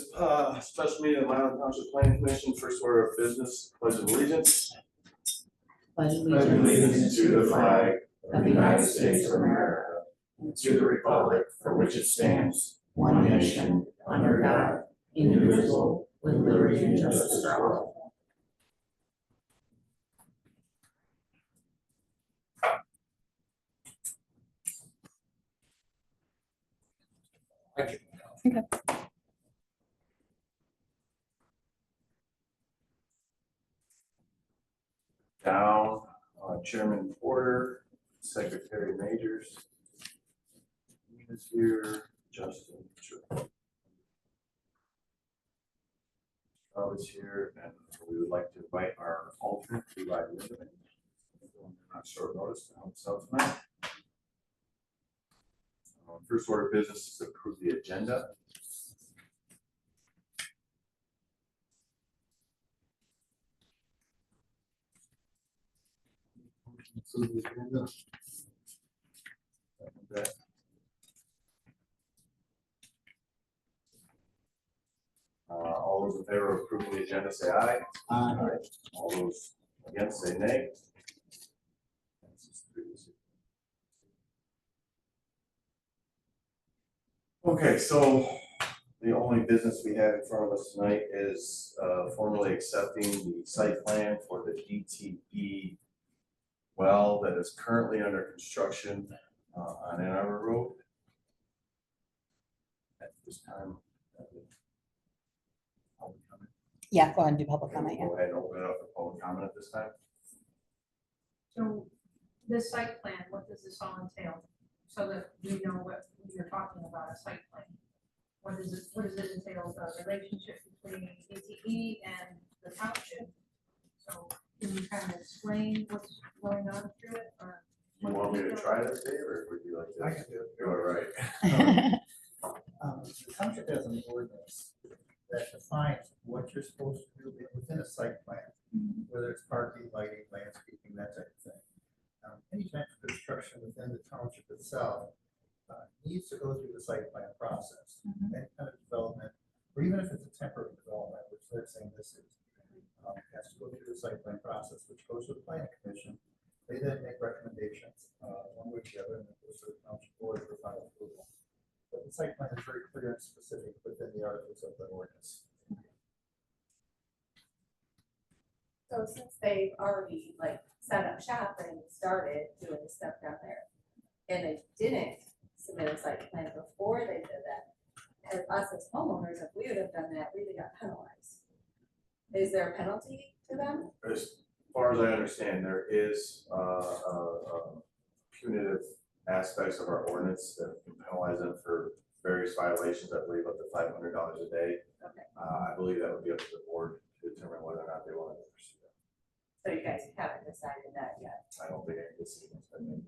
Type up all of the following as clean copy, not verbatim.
this special meeting of the Milan Township Planning Commission, first order of business, pledge of allegiance. Pledge allegiance to the flag of the United States of America and to the republic for which it stands, one nation, under God, indivisible, with liberty and justice for all. Okay. Down, Chairman Porter, Secretary Majors. Is here, Justin. Charles is here, and we would like to invite our alternate to ride with him. Not short notice to help us out tonight. First order of business is to approve the agenda. Okay. All those in favor of approving the agenda say aye. Aye. All those against say nay. Okay, so the only business we have in front of us tonight is formally accepting the site plan for the DTE well that is currently under construction on Ann Arbor Road. At this time, Yeah, go ahead and do public comment. go ahead and open it up for public comment at this time. So this site plan, what does this all entail? So that we know what you're talking about, a site plan. What does it entail, the relationship between DTE and the township? So can you kind of explain what's going on through it, or? You want me to try this, Dave, or would you like to? I can do it. All right. The township has an ordinance that defines what you're supposed to do within a site plan, whether it's parking, lighting, landscaping, that type of thing. Any type of construction within the township itself needs to go through the site plan process. Any kind of development, or even if it's a temporary development, which they're saying this is, has to go through the site plan process, which goes to the planning commission. They then make recommendations, one way or the other, and it goes to the township board for final approval. But the site plan is very clear and specific within the articles of the ordinance. So since they've already set up shop and started doing the stuff down there, and they didn't submit a site plan before they did that, as us as homeowners, if we would have done that, we'd have got penalized. Is there a penalty to them? As far as I understand, there is punitive aspects of our ordinance that can penalize them for various violations. I believe up to $500 a day. Okay. I believe that would be up to the board to determine whether or not they want to pursue that. So you guys haven't decided that yet? I don't think any decisions have been made.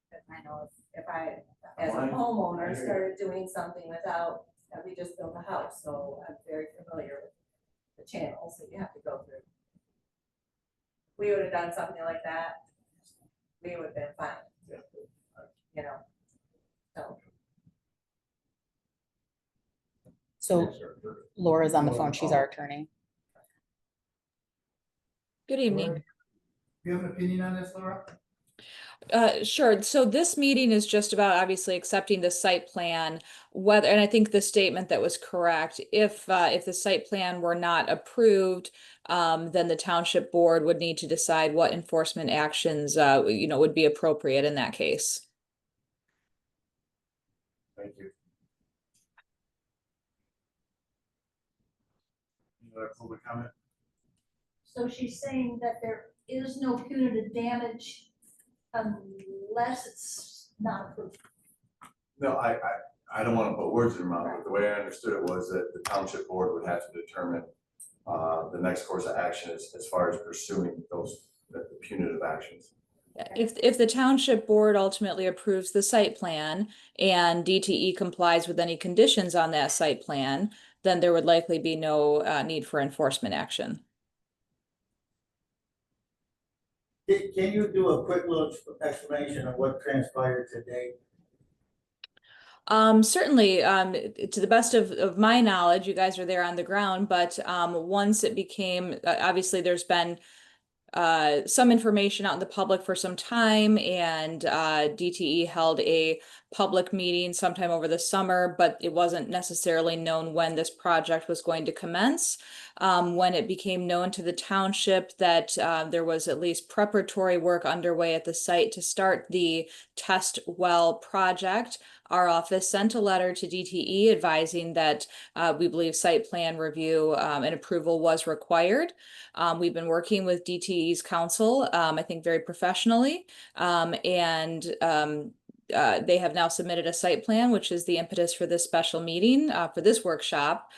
Because I know if I, as a homeowner, started doing something without, we just built a house, so I'm very familiar with the channels that you have to go through. We would have done something like that, we would have been fine, you know, so. So Laura's on the phone. She's our attorney. Good evening. Do you have an opinion on this, Laura? Sure. So this meeting is just about obviously accepting the site plan, whether, and I think the statement that was correct, if the site plan were not approved, then the township board would need to decide what enforcement actions, would be appropriate in that case. Thank you. Any other public comment? So she's saying that there is no punitive damage unless it's not approved. No, I don't want to put words in your mouth, but the way I understood it was that the township board would have to determine the next course of action as far as pursuing those the punitive actions. If the township board ultimately approves the site plan and DTE complies with any conditions on that site plan, then there would likely be no need for enforcement action. Can you do a quick little explanation of what transpired today? Certainly, to the best of my knowledge, you guys are there on the ground, but once it became, obviously there's been some information out in the public for some time, and DTE held a public meeting sometime over the summer, but it wasn't necessarily known when this project was going to commence. When it became known to the township that there was at least preparatory work underway at the site to start the test well project, our office sent a letter to DTE advising that we believe site plan review and approval was required. We've been working with DTE's counsel, I think very professionally, and they have now submitted a site plan, which is the impetus for this special meeting, for this workshop.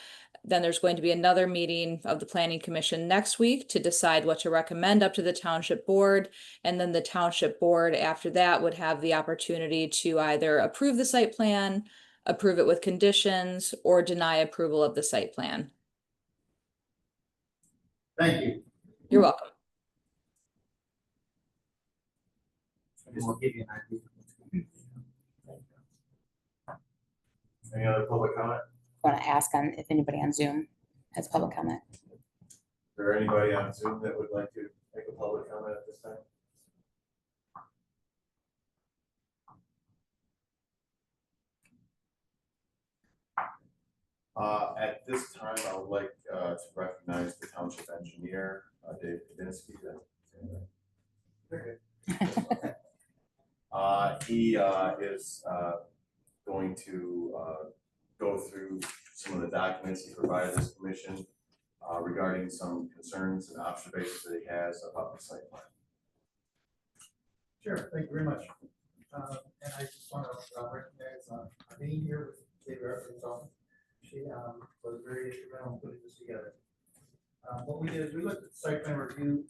Then there's going to be another meeting of the Planning Commission next week to decide what to recommend up to the Township Board. And then the Township Board after that would have the opportunity to either approve the site plan, approve it with conditions, or deny approval of the site plan. Thank you. You're welcome. Just to give you an idea. Any other public comment? Want to ask on if anybody on Zoom has public comment? Is there anybody on Zoom that would like to make a public comment at this time? At this time, I would like to recognize the township engineer, Dave Kadinsky. He is going to go through some of the documents he provided this commission regarding some concerns and observations that he has about the site plan. Sure, thank you very much. And I just want to recognize being here with David Everett's office. She was very instrumental in putting this together. What we did is we looked at the site plan review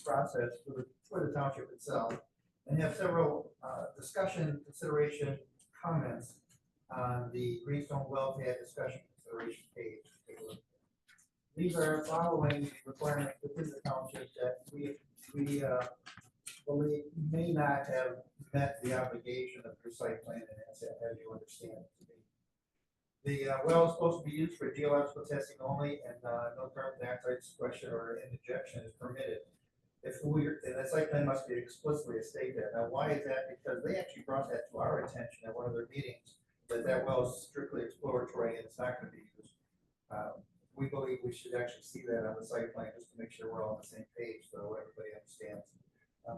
process for the township itself and have several discussion, consideration, comments on the Greenstone well pad discussion consideration page. These are following requirements within the township that we believe may not have met the obligation of your site plan and as you understand it to be. The well is supposed to be used for geological testing only, and no carbon dioxide sequestration or injection is permitted. And the site plan must be explicitly stated. Now, why is that? Because they actually brought that to our attention at one of their meetings, that well is strictly exploratory and it's not going to be used. We believe we should actually see that on the site plan just to make sure we're all on the same page so everybody understands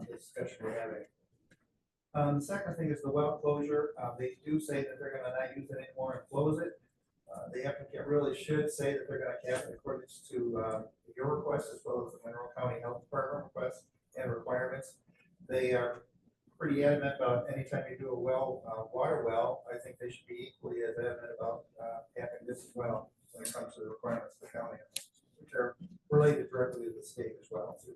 the discussion we're having. The second thing is the well closure. They do say that they're going to not use it anymore and close it. The applicant really should say that they're going to cap it according to your request as well as the Monroe County Health Department requests and requirements. They are pretty adamant about anytime you do a well, water well, I think they should be equally as adamant about capping this as well when it comes to the requirements of the county, which are related directly to the state as well too.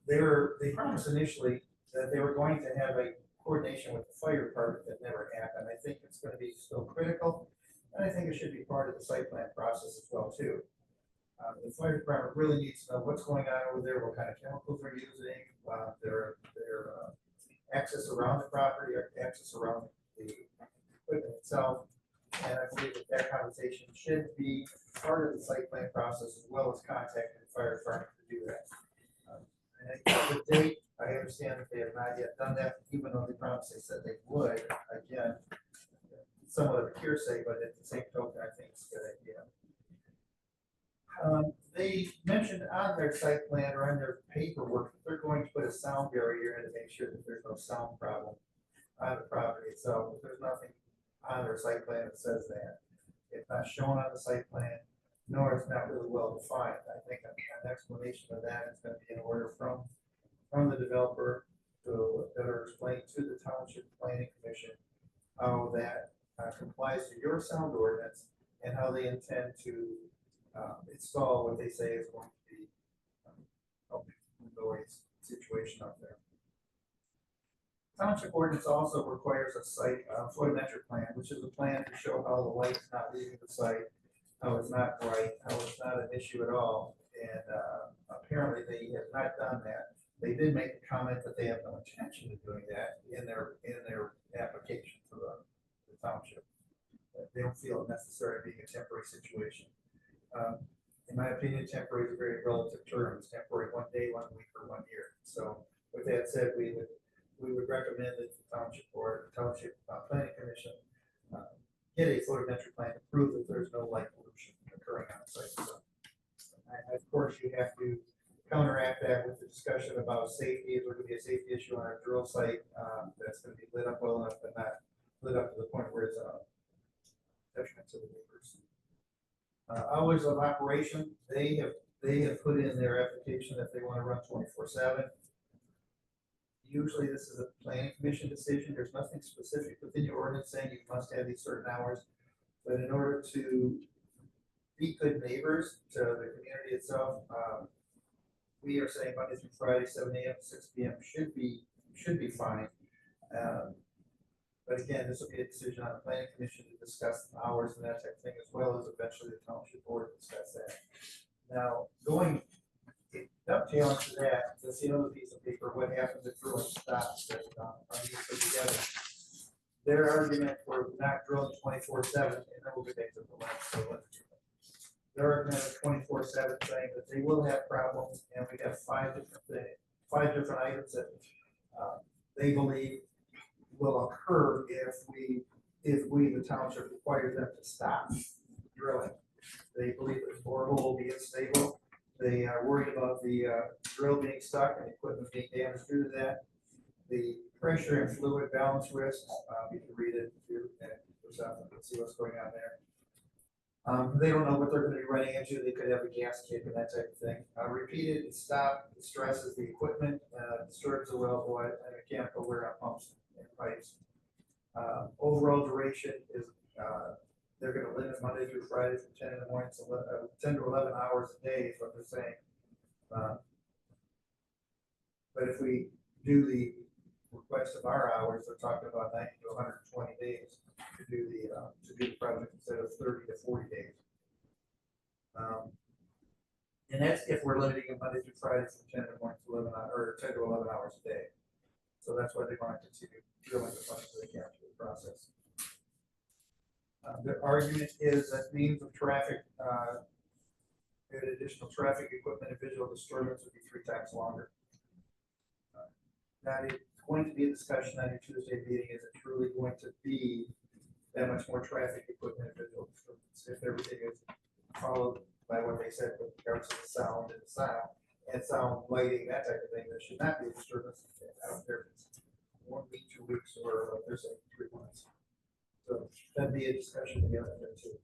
They promised initially that they were going to have a coordination with the fire department that never happened. I think it's going to be still critical, and I think it should be part of the site plan process as well too. The fire department really needs to know what's going on over there, what kind of chemicals they're using, their access around the property, or access around the equipment itself. And I believe that conversation should be part of the site plan process as well as contacting the fire department to do that. And the date, I understand that they have not yet done that, even though they promised they said they would. Again, somewhat of a hearsay, but at the same token, I think it's a good idea. They mentioned on their site plan or on their paperwork that they're going to put a sound barrier in to make sure that there's no sound problem on the property itself. There's nothing on their site plan that says that. It's not shown on the site plan, nor it's not really well defined. I think an explanation of that is going to be in order from the developer to better explain to the Township Planning Commission how that complies to your sound ordinance and how they intend to install what they say is going to be a noise situation up there. Township ordinance also requires a site photometric plan, which is a plan to show how the light is not leaving the site, how it's not bright, how it's not an issue at all. And apparently they have not done that. They did make the comment that they have no intention of doing that in their application for township. They don't feel it necessary being a temporary situation. In my opinion, temporary is a very relative term. It's temporary 1 day, 1 week, or 1 year. So with that said, we would recommend that the township board, township planning commission, get a photometric plan to prove that there's no light pollution occurring on site. So, of course, you have to counteract that with the discussion about safety. If there could be a safety issue on our drill site, that's going to be lit up well enough, but not lit up to the point where it's detriment to the neighbors. Hours of operation, they have put in their application that they want to run 24/7. Usually this is a planning commission decision. There's nothing specific within your ordinance saying you must have these certain hours. But in order to be good neighbors to the community itself, we are saying Monday through Friday, 7 a.m. to 6 p.m. should be fine. But again, this will be a decision on the planning commission to discuss hours and that type of thing, as well as eventually the township board to discuss that. Now, dovetailing to that, let's see another piece of paper, what happens if drilling stops that are these put together. Their argument for not drilling 24/7, and then we'll get back to the last. Their argument of 24/7 saying that they will have problems, and we have five different items that they believe will occur if we, the township, requires them to stop drilling. They believe the borehole will be unstable. They are worried about the drill being stuck and equipment being damaged due to that. The pressure and fluid balance risks, you can read it here and see what's going on there. They don't know what they're going to be running into. They could have a gas kick and that type of thing. Repeated stop stresses the equipment, disturbs the wellbore and mechanical wear on pumps and pipes. Overall duration is they're going to limit Monday through Friday from 10 in the morning to 10 to 11 hours a day is what they're saying. But if we do the request of our hours, they're talking about 90 to 120 days to do the project instead of 30 to 40 days. And that's if we're limiting it Monday through Friday from 10 in the morning to 11 or 10 to 11 hours a day. So that's why they want to continue drilling as much as they can through the process. Their argument is that means of traffic, additional traffic equipment and visual disturbance would be 3 times longer. That is going to be a discussion on your Tuesday meeting. Is it truly going to be that much more traffic equipment and visual disturbance if everything is followed by what they said with regards to the sound and sound lighting, that type of thing? There should not be a disturbance. I don't care if it's 1 week, 2 weeks, or like they're saying 3 months. So that'd be a discussion together there too.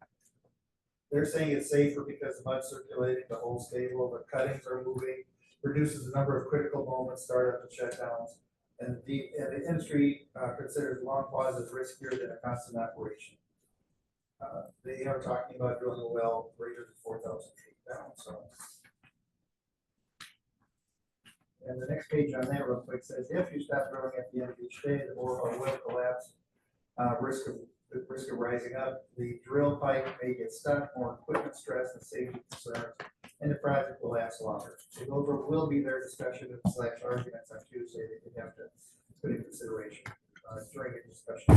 They're saying it's safer because the mud's circulating, the hole's stable, the cuttings are moving, reduces the number of critical moments, startup and shutdowns, and the industry considers long pauses riskier than a constant operation. They are talking about drilling a well greater than 4,000 feet down. So, and the next page on that real quick says, if you stop drilling at the end of each day, the borehole will collapse. Risk of rising up, the drill pipe may get stuck, more equipment stress and safety concerns, and the project will last longer. So those will be their discussion and / arguments on Tuesday that you have to put in consideration during the discussion.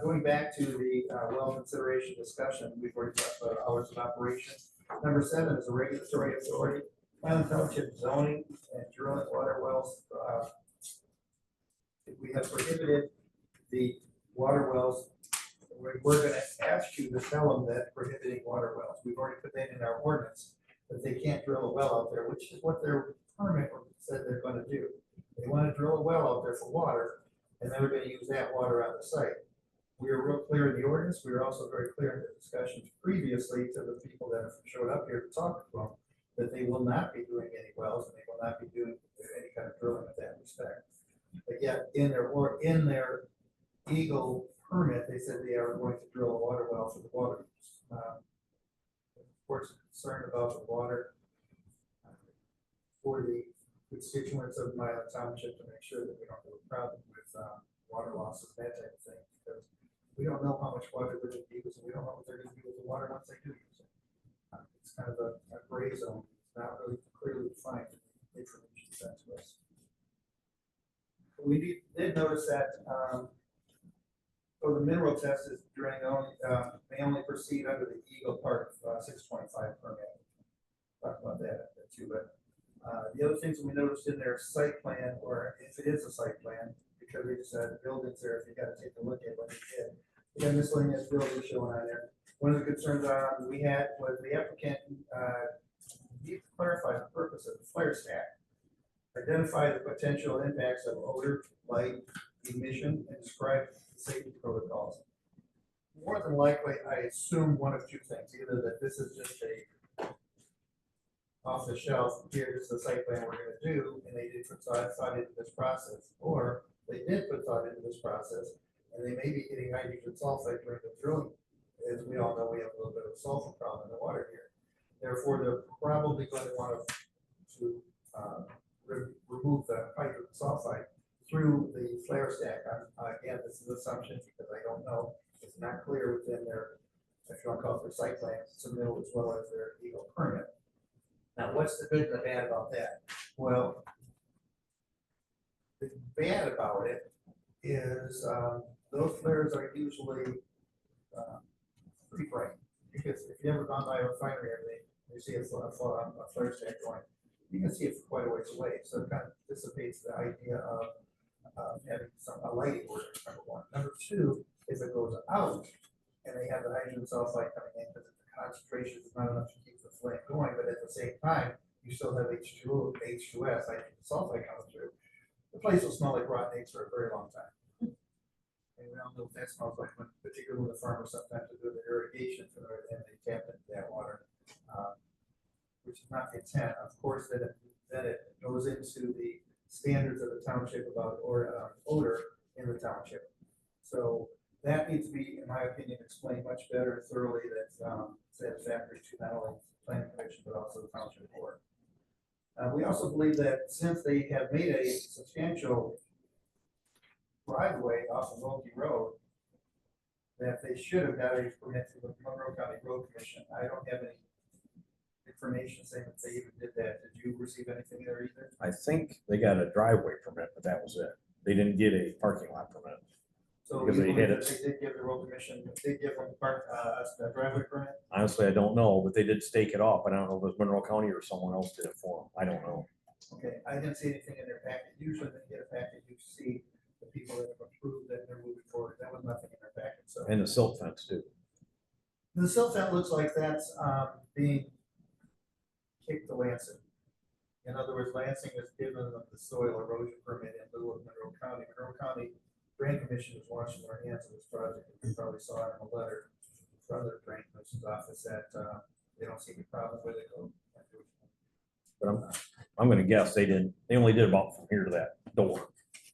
Going back to the well consideration discussion, we've already talked about hours of operation. Number 7 is a regulatory authority. Milan Township zoning and drilling water wells. We have prohibited the water wells. We're going to ask you to tell them that prohibiting water wells. We've already put that in our ordinance, that they can't drill a well out there, which is what their permit said they're going to do. They want to drill a well out there for water, and then we're going to use that water on the site. We were real clear in the ordinance. We were also very clear in the discussions previously to the people that have showed up here to talk to them that they will not be doing any wells and they will not be doing any kind of drilling in that respect. But yet in their Eagle permit, they said they are going to drill a water well for the water use. Of course, concerned about the water for the constituents of Milan Township to make sure that we don't have a problem with water losses, that type of thing, because we don't know how much water they're going to use, and we don't know what they're going to do with the water once they do use it. It's kind of a gray zone. It's not really clearly defined information sent to us. We did notice that So the mineral test is during only, may only proceed under the Eagle Park 625 permit. Talk about that too, but the other things we noticed in their site plan, or if it is a site plan, because we just had buildings there, if you gotta take a look at what they did. We got miscellaneous buildings showing on there. One of the concerns we had was the applicant needs to clarify the purpose of the flare stack. Identify the potential impacts of odor, light, emission, and describe the safety protocols. More than likely, I assume one of two things, either that this is just a off the shelf, here is the site plan we're gonna do, and they did put thought into this process, or they did put thought into this process, and they may be getting hydrogen sulfide during the drilling. As we all know, we have a little bit of sulfur problem in the water here. Therefore, they're probably going to want to remove the hydrogen sulfide through the flare stack. Again, this is an assumption because I don't know. It's not clear within their, if you want to call it their site plan submittal as well as their legal permit. Now, what's the good and the bad about that? Well, the bad about it is those flares are usually pretty bright. Because if you've ever gone by a refinery or you see a flare stack going, you can see it for quite a ways away. So it kind of dissipates the idea of having a lighting order, number one. Number two, if it goes out and they have the hydrogen sulfide coming in because the concentration is not enough to keep the flame going, but at the same time, you still have H2O, H2S, hydrogen sulfide coming through. The place will smell like rotten eggs for a very long time. And we don't know what that smells like, particularly when the farmers sometimes do the irrigation for their, and they tap into that water, which is not the intent. Of course, then it goes into the standards of the township about odor in the township. So that needs to be, in my opinion, explained much better thoroughly. That's satisfactory to not only the planning commission but also the township board. We also believe that since they have made a substantial driveway off of Wilkie Road, that they should have got a permit from the Monroe County Road Commission. I don't have any information saying that they even did that. Did you receive anything there either? I think they got a driveway permit, but that was it. They didn't get a parking lot permit. So Because you they believe hit that they did give the road commission, they did give them a driveway permit? Honestly, I don't know, but they did stake it off. I don't know if it was Monroe County or someone else did it for them. I don't know. Okay, I didn't see anything in their packet. Usually when you get a packet, you see the people that have approved that they're moving forward. That was nothing in their packet, so. And the silt fence too. The silt fence looks like that's being kicked to Lansing. In other words, Lansing has given them the soil erosion permit in lieu of Monroe County. Monroe County Drain Commission is washing their hands of this project. You probably saw it in a letter from the Drain Commission's office that they don't see any problem with it. But I'm gonna guess they only did about from here to that door.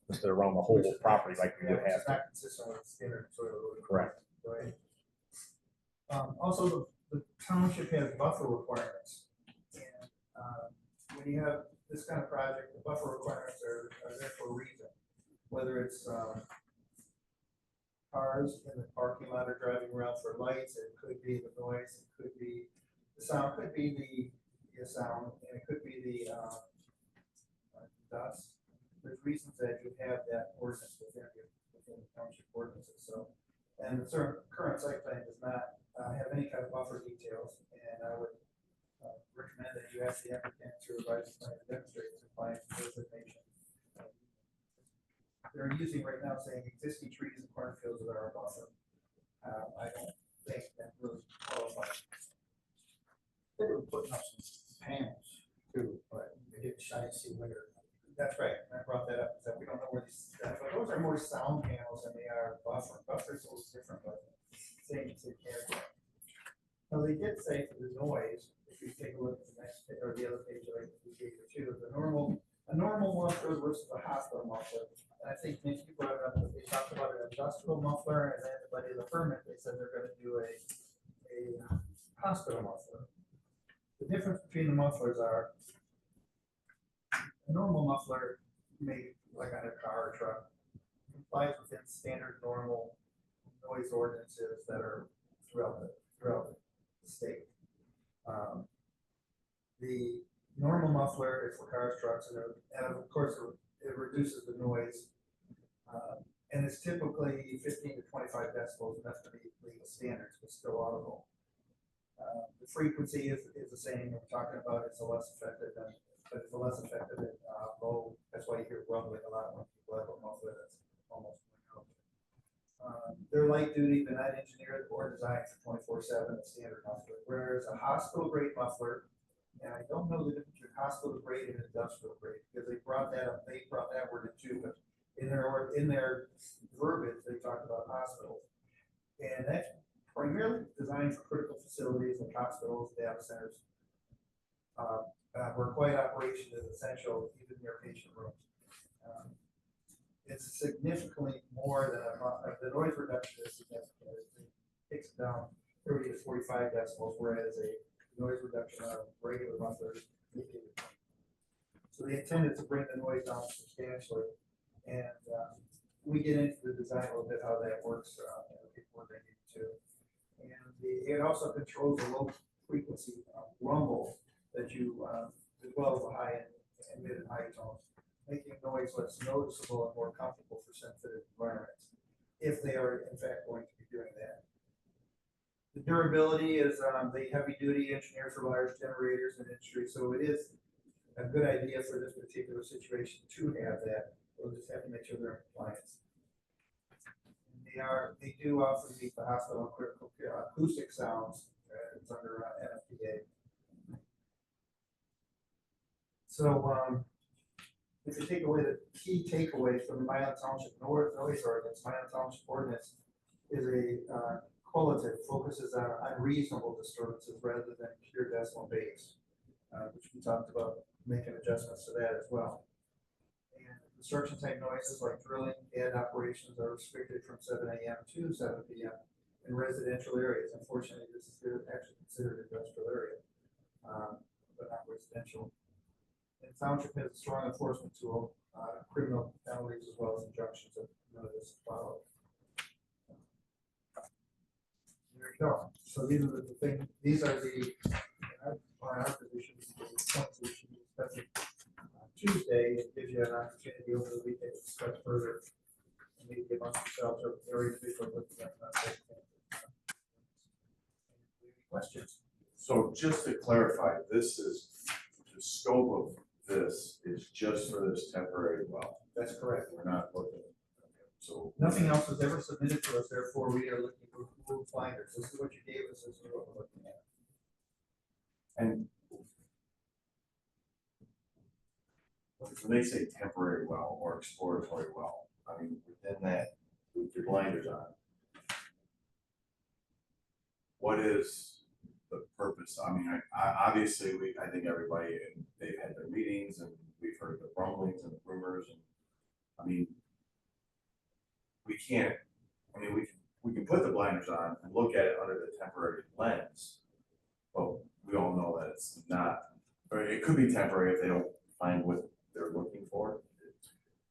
Instead of around the whole property like we do Which have is to. not consistent with standard soil erosion. Correct. Right. Also, the township has buffer requirements. And when you have this kind of project, the buffer requirements are there for a reason. Whether it's cars in the parking lot or driving around for lights, it could be the noise, it could be the sound, could be the sound, and it could be the dust. There's reasons that you have that ordinance within the township ordinances. So, and the current site plan does not have any kind of buffer details, and I would recommend that you ask the applicant to revise the plan to demonstrate compliance with designation. They're using right now saying existing trees and cornfields that are a buffer. I don't think that really qualifies. They were putting up some panels too, but they didn't shine see winter. That's right. I brought that up. That we don't know where these. But those are more sound panels than they are buffer. Buffer is a little different, but same category. Now they did say for the noise. If you take a look at the next page or the other page, like we gave you too, a normal muffler versus a hospital muffler. And I think many people have they talked about an industrial muffler, and then by the permit they said they're going to do a hospital muffler. The difference between the mufflers are. A normal muffler made like on a car or truck complies within standard normal noise ordinances that are throughout the state. The normal muffler is for cars, trucks, and of course it reduces the noise And it's typically 15 to 25 decibels, and that's to be legal standards, but still audible. The frequency is the same, we're talking about it's a less effective than, but it's a less effective than low, that's why you hear rumbling a lot when people have a muffler that's almost going out. They're light duty, they're not engineered or designed for 24/7 standard muffler, whereas a hospital grade muffler, and I don't know the difference between hospital grade and industrial grade, because they brought that up, they brought that word in too, but in their verbiage, they talked about hospitals. And that's primarily designed for critical facilities like hospitals, data centers, where quiet operation is essential, even near patient rooms. It's significantly more than the noise reduction is significant. It takes it down 30 to 45 decibels, whereas a noise reduction on a regular muffler is 50 to 20. So they intended to bring the noise down substantially. And we get into the design a little bit, how that works before they need to. And it also controls the low frequency rumble that you, as well as the high and mid and high tones, making noise less noticeable and more comfortable for sensitive environments, if they are in fact going to be doing that. The durability is the heavy duty engineered for large generators and industry, so it is a good idea for this particular situation to have that. We'll just have to make sure they're in compliance. They do also meet the hospital critical acoustic sounds. It's under NFPA. So if you take away the key takeaways from the Milan Township noise ordinance, Milan Township ordinance is a qualitative, focuses on unreasonable disturbances rather than pure decimal base, which we talked about making adjustments to that as well. And construction type noises like drilling and operations are restricted from 7 a.m. to 7 p.m. in residential areas. Unfortunately, this is actually considered industrial area, but not residential. And township has a strong enforcement tool, criminal penalties as well as injunctions of notice followed. There you go. So these are the things. These are the our positions. The points we should be discussing Tuesday. It gives you an opportunity over the weekend to discuss further, and maybe amongst yourselves or individual looking at that. Questions? So just to clarify, this is the scope of this is just for this temporary well. That's correct. We're not looking. So Nothing else was ever submitted to us, therefore we are looking for rule finders. This is what you gave us, this is what we're looking at. And when they say temporary well or exploratory well, I mean, within that, with your blinders on, what is the purpose? I mean, I obviously I think everybody, they've had their meetings and we've heard the rumblings and the rumors, and I mean, we can't, I mean, we can put the blinders on and look at it under the temporary lens, but we all know that it's not, or it could be temporary if they don't find what they're looking for.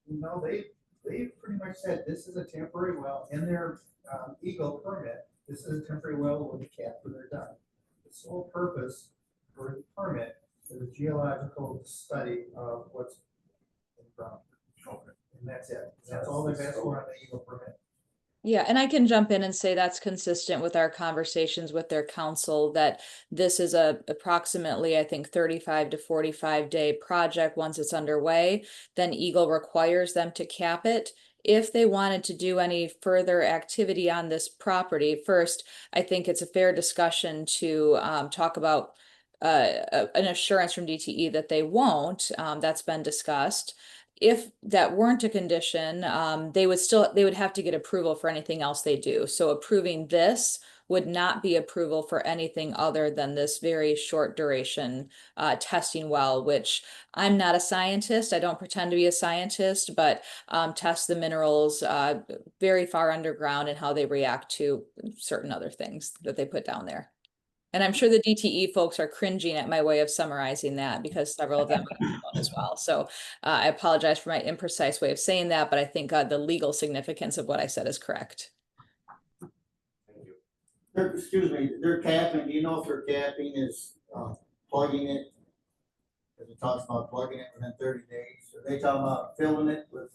No, they pretty much said this is a temporary well in their Eagle permit. This is a temporary well with a cap when they're done. The sole purpose for the permit is a geological study of what's in ground. Okay. And that's it. That's all they've asked for on the Eagle permit. Yeah, and I can jump in and say that's consistent with our conversations with their council, that this is a approximately, I think, 35 to 45 day project. Once it's underway, then Eagle requires them to cap it. If they wanted to do any further activity on this property, first, I think it's a fair discussion to talk about an assurance from DTE that they won't. That's been discussed. If that weren't a condition, they would have to get approval for anything else they do. So approving this would not be approval for anything other than this very short duration testing well, which I'm not a scientist. I don't pretend to be a scientist, but test the minerals very far underground and how they react to certain other things that they put down there. And I'm sure the DTE folks are cringing at my way of summarizing that, because several of them are as well. So I apologize for my imprecise way of saying that, but I think the legal significance of what I said is correct. Thank you. Excuse me, they're capping, do you know if their capping is plugging it? Because it talks about plugging it within 30 days. Are they talking about filling it with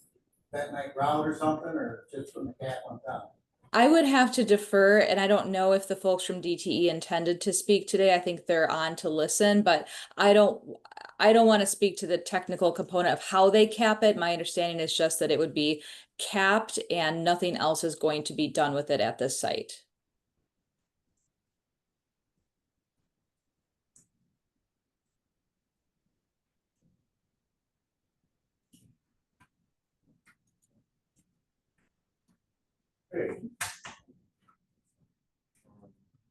that night route or something, or just from the cat on top? I would have to defer, and I don't know if the folks from DTE intended to speak today. I think they're on to listen, but I don't want to speak to the technical component of how they cap it. My understanding is just that it would be capped and nothing else is going to be done with it at this site. Okay.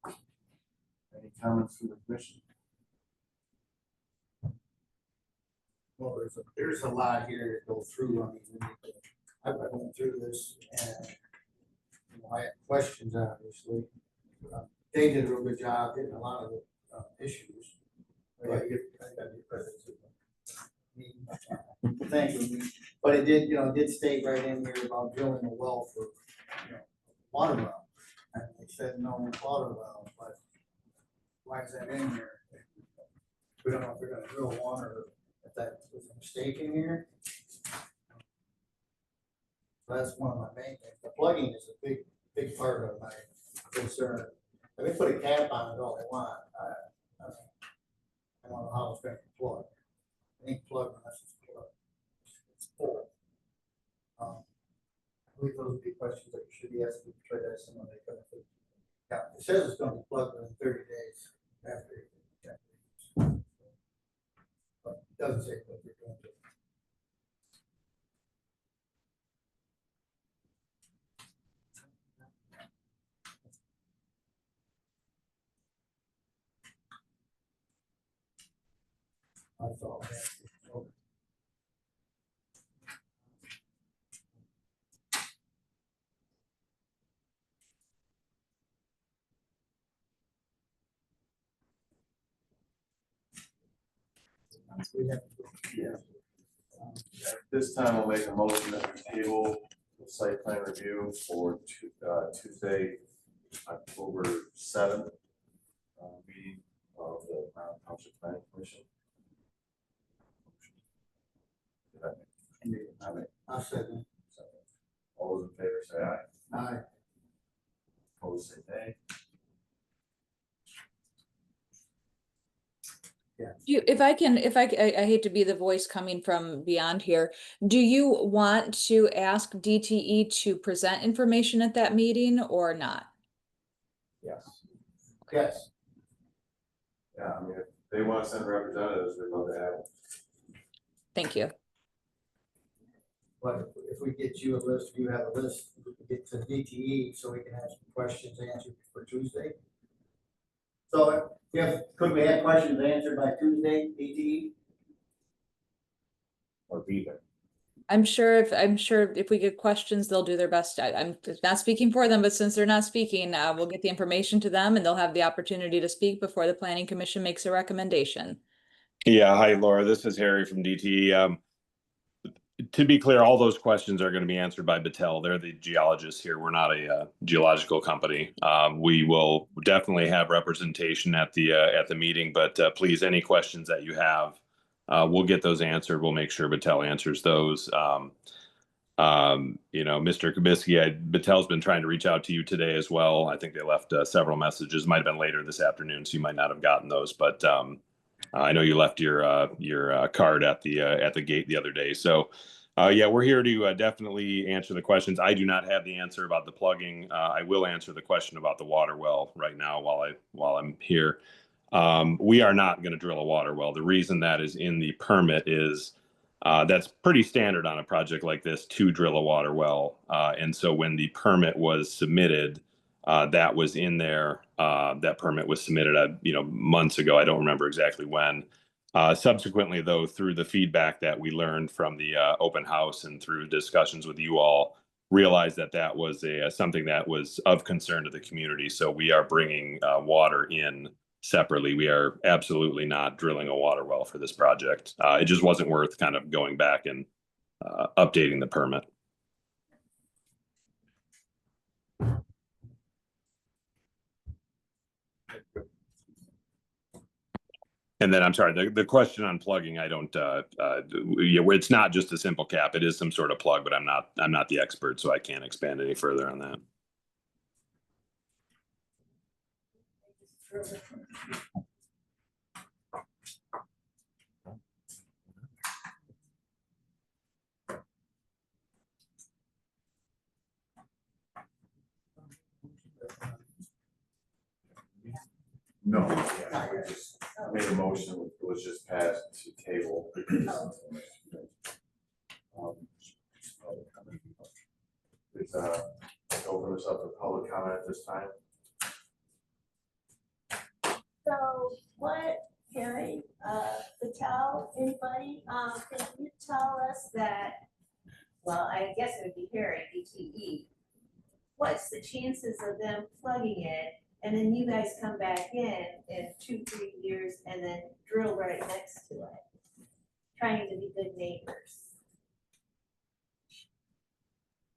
Any comments from the commission? Well, there's a lot here to go through. I mean, I went through this and, you know, I had questions, obviously. They did a real good job getting a lot of the issues. I gotta give credit to them. Thank you. But it did, you know, it did state right in here about drilling a well for, you know, water well. And they said no water well, but why is that in here? We don't know if we're gonna drill one or if that was a mistake in here. So that's one of my main things. The plugging is a big part of my concern. If they put a cap on it all they want, I don't know how it's gonna be plugged. It ain't plugged unless it's plugged. It's full. I believe those would be questions that you should be asking, try to ask someone they come to. Yeah, it says it's gonna be plugged within 30 days after. But it doesn't say what they're going to. That's all. Yeah. At this time, I'll make a motion that we table the site plan review for Tuesday, October 7th, meeting of the Milan Township Planning Commission. I'll second. All those in favor say aye. Aye. Opposed say nay. I hate to be the voice coming from beyond here. Do you want to ask DTE to present information at that meeting or not? Yes. Yes. Yeah, I mean, if they want to send representatives, we'd love to have them. Thank you. But if we get you a list, you have a list, we can get to DTE so we can have some questions answered for Tuesday. So could we have questions answered by Tuesday, DTE? Or be there. I'm sure if we get questions, they'll do their best. I'm not speaking for them, but since they're not speaking, we'll get the information to them and they'll have the opportunity to speak before the planning commission makes a recommendation. Yeah, hi Laura, this is Harry from DTE. To be clear, all those questions are going to be answered by Battelle. They're the geologists here. We're not a geological company. We will definitely have representation at the meeting, but please, any questions that you have, we'll get those answered. We'll make sure Battelle answers those. You know, Mr. Kubisky, Battelle's been trying to reach out to you today as well. I think they left several messages. Might have been later this afternoon, so you might not have gotten those, but I know you left your card at the gate the other day. So yeah, we're here to definitely answer the questions. I do not have the answer about the plugging. I will answer the question about the water well right now while I'm here. We are not going to drill a water well. The reason that is in the permit is that's pretty standard on a project like this to drill a water well. And so when the permit was submitted, that was in there. That permit was submitted, months ago. I don't remember exactly when. Subsequently, though, through the feedback that we learned from the open house and through discussions with you all, realized that that was something that was of concern to the community. So we are bringing water in separately. We are absolutely not drilling a water well for this project. It just wasn't worth kind of going back and updating the permit. And then I'm sorry, the question on plugging, I don't, yeah, where it's not just a simple cap, it is some sort of plug, but I'm not the expert, so I can't expand any further on that. No, yeah, we just made a motion, it was just passed to table. Please, open this up for public comment at this time. So what, Harry, Patel, anybody, can you tell us that, well, I guess it would be Harry, DTE. What's the chances of them plugging it and then you guys come back in 2-3 years and then drill right next to it? Trying to be good neighbors.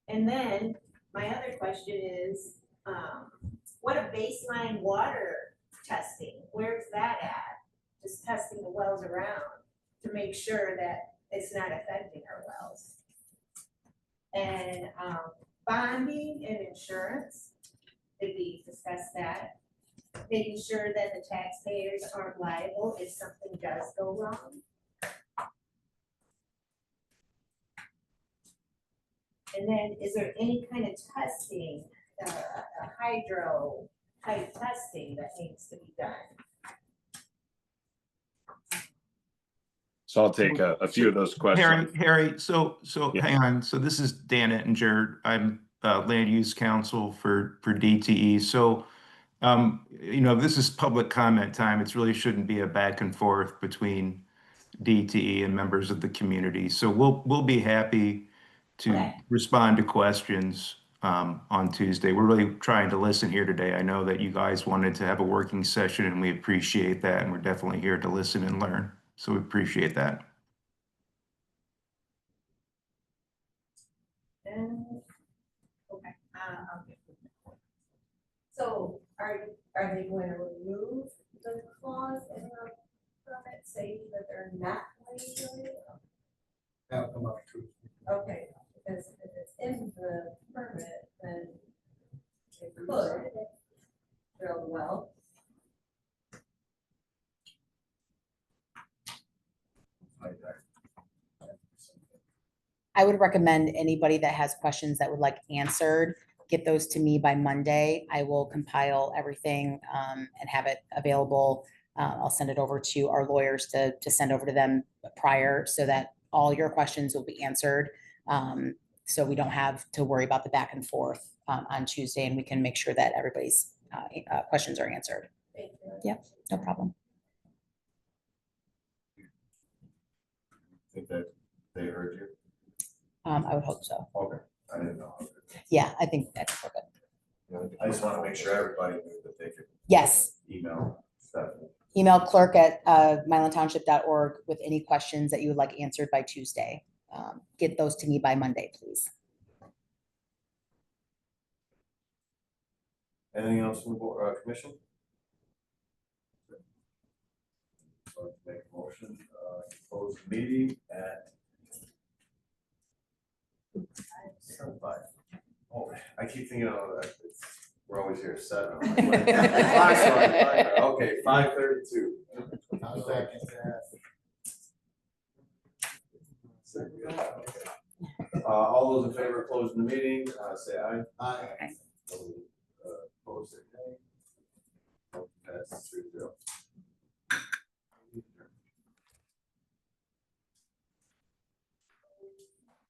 And then my other question is, what a baseline water testing, where's that at? Just testing the wells around to make sure that it's not affecting our wells. And bonding and insurance, did we discuss that? Making sure that the taxpayers aren't liable if something does go wrong. And then is there any kind of testing, a hydro type testing that needs to be done? So I'll take a few of those questions. Harry, so Yeah. hang on. So this is Dan Ettinger. I'm land use counsel for DTE. So, this is public comment time. It really shouldn't be a back and forth between DTE and members of the community. So we'll be happy to respond to questions on Tuesday. We're really trying to listen here today. I know that you guys wanted to have a working session and we appreciate that. And we're definitely here to listen and learn. So we appreciate that. Okay. So are they going to remove the clause in the permit saying that they're not legally? That'll come up too. Okay, because if it's in the permit, then they could drill the well. I would recommend anybody that has questions that would like answered, get those to me by Monday. I will compile everything and have it available. I'll send it over to our lawyers to send over to them prior so that all your questions will be answered. So we don't have to worry about the back and forth on Tuesday, and we can make sure that everybody's questions are answered. Thank you. Yep, no problem. Think that they heard you? I would hope so. Okay, I didn't know. Yeah, I think that's perfect. I just want to make sure everybody knew that they could Yes, email Stephanie. email clerk@milantownship.org with any questions that you would like answered by Tuesday. Get those to me by Monday, please. Anything else from the board, commission? So let's make a motion, to close the meeting at 5. Oh, I keep thinking, we're always here at 7. I'm like, okay, 5:32. All those in favor of closing the meeting, say aye. Aye. Opposed, say nay.